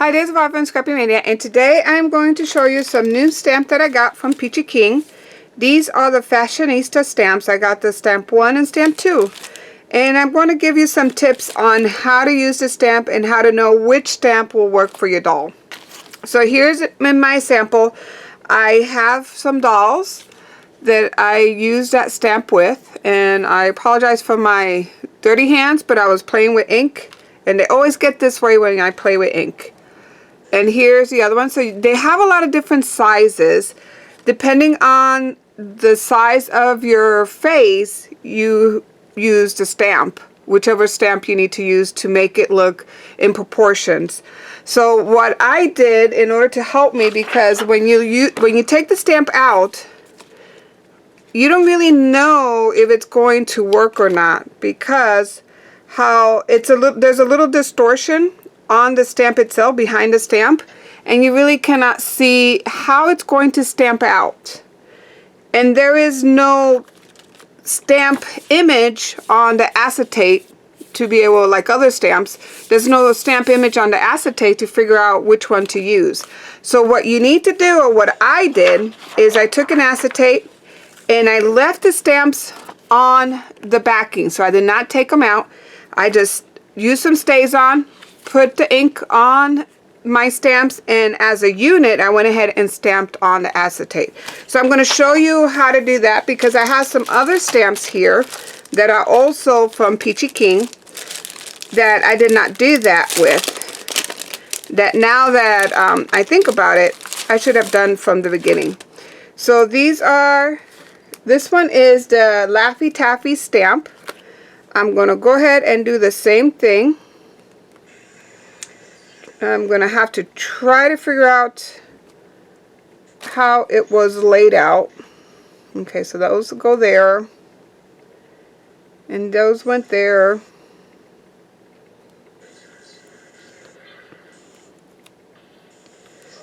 Hi, this is Bob from Scrappy Mania, and today I'm going to show you some new stamp that I got from Peechy King. These are the Fashionista stamps. I got the stamp 1 and stamp 2. And I'm going to give you some tips on how to use the stamp and how to know which stamp will work for your doll. So here's in my sample. I have some dolls that I used that stamp with, and I apologize for my dirty hands, but I was playing with ink, and they always get this way when I play with ink. And here's the other one. So they have a lot of different sizes. Depending on the size of your face, you use the stamp, whichever stamp you need to use to make it look in proportions. So what I did in order to help me, because when you take the stamp out, you don't really know if it's going to work or not, because there's a little distortion on the stamp itself, behind the stamp, and you really cannot see how it's going to stamp out. And there is no stamp image on the acetate to be able, like other stamps, there's no stamp image on the acetate to figure out which one to use. So what you need to do, or what I did, is I took an acetate and I left the stamps on the backing. So I did not take them out. I just used some StazOn, put the ink on my stamps, and as a unit I went ahead and stamped on the acetate. So I'm going to show you how to do that, because I have some other stamps here that are also from Peechy King that I did not do that with, that now that I think about it, I should have done from the beginning. So this one is the Laffy Taffy stamp. I'm going to go ahead and do the same thing. I'm going to have to try to figure out how it was laid out. Okay, so those go there. And those went there.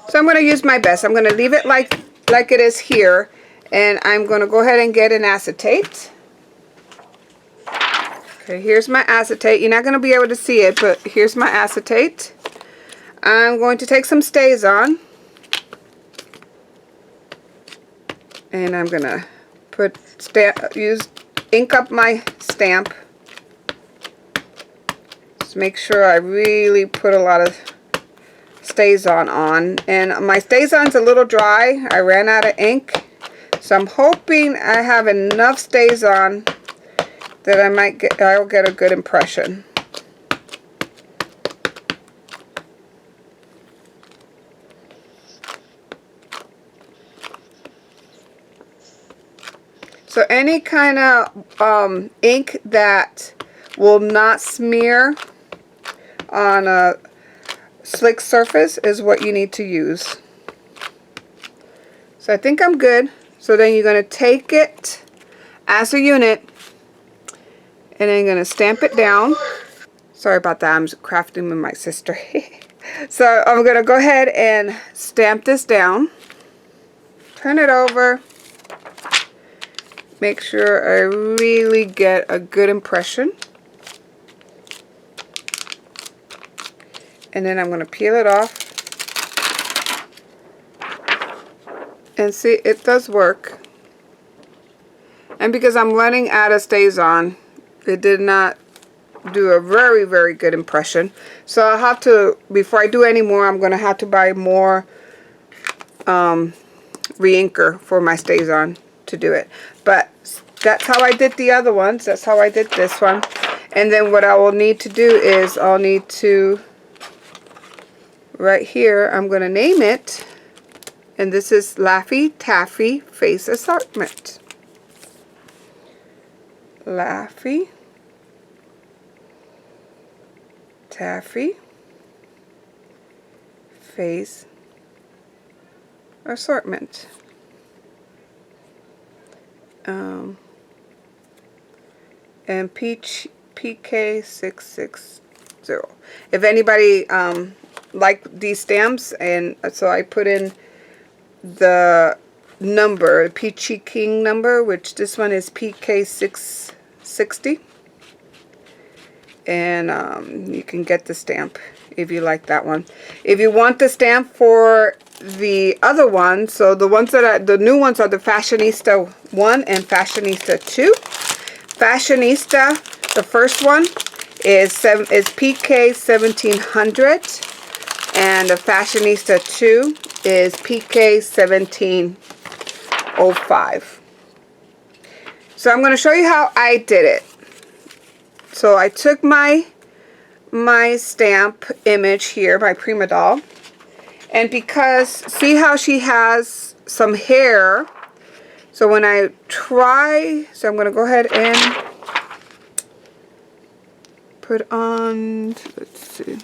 So I'm going to use my best. I'm going to leave it like it is here. And I'm going to go ahead and get an acetate. Okay, here's my acetate. You're not going to be able to see it, but here's my acetate. I'm going to take some StazOn, and I'm going to ink up my stamp. Just make sure I really put a lot of StazOn on. And my StazOn's a little dry. I ran out of ink. So I'm hoping I have enough StazOn that I'll get a good impression. So any kind of ink that will not smear on a slick surface is what you need to use. So I think I'm good. So then you're going to take it as a unit, and then you're going to stamp it down. Sorry about that, I'm crafting with my sister. So I'm going to go ahead and stamp this down. Turn it over. Make sure I really get a good impression. And then I'm going to peel it off. And see, it does work. And because I'm running out of StazOn, it did not do a very, very good impression. So I'll have to, before I do any more, I'm going to have to buy more re-inker for my StazOn to do it. But that's how I did the other ones. That's how I did this one. And then what I will need to do is I'll need to, right here, I'm going to name it. And this is Laffy Taffy Face Assortment. Laffy Taffy Face Assortment. And Peach PK660. If anybody like these stamps, and so I put in the number, Peechy King number, which this one is PK660, and you can get the stamp if you like that one. If you want the stamp for the other one, so the ones that are the new ones are the Fashionista 1 and Fashionista 2. Fashionista, the first one is PK 1700, and the Fashionista 2 is PK 1705. So I'm going to show you how I did it. So I took my stamp image here, my Prima doll, and because see how she has some hair, so when I try, so I'm going to go ahead and put on, let's see,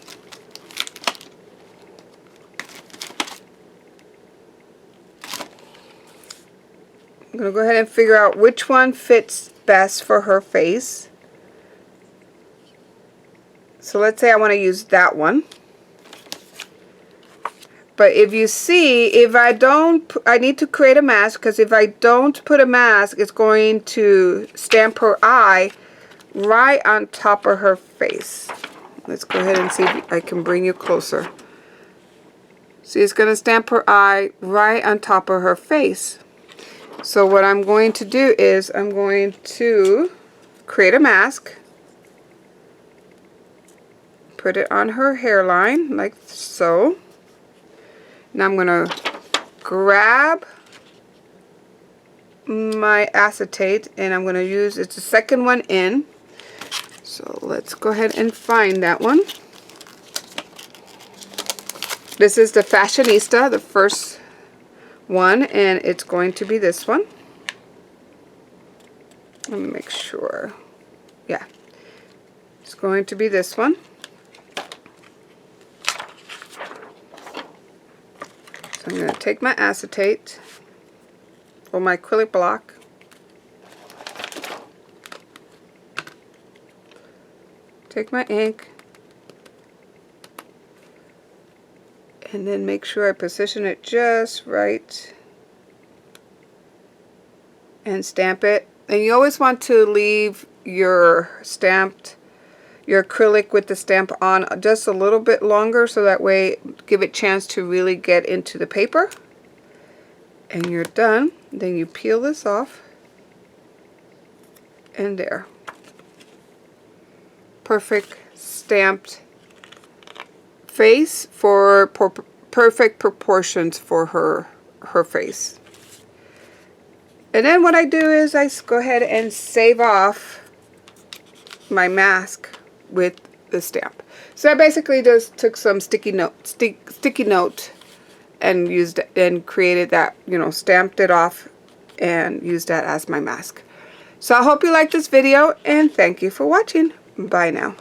I'm going to go ahead and figure out which one fits best for her face. So let's say I want to use that one. But if you see, if I don't, I need to create a mask, because if I don't put a mask, it's going to stamp her eye right on top of her face. Let's go ahead and see if I can bring you closer. See, it's going to stamp her eye right on top of her face. So what I'm going to do is I'm going to create a mask. Put it on her hairline, like so. Now I'm going to grab my acetate, and I'm going to use, it's the second one in. So let's go ahead and find that one. This is the Fashionista, the first one, and it's going to be this one. Let me make sure. Yeah. It's going to be this one. So I'm going to take my acetate or my acrylic block, take my ink, and then make sure I position it just right and stamp it. And you always want to leave your acrylic with the stamp on just a little bit longer, so that way give it a chance to really get into the paper. And you're done. Then you peel this off, and there. Perfect stamped face for perfect proportions for her face. And then what I do is I go ahead and save off my mask with the stamp. So I basically just took some sticky note and used and created that, you know, stamped it off and used that as my mask. So I hope you like this video, and thank you for watching. Bye now.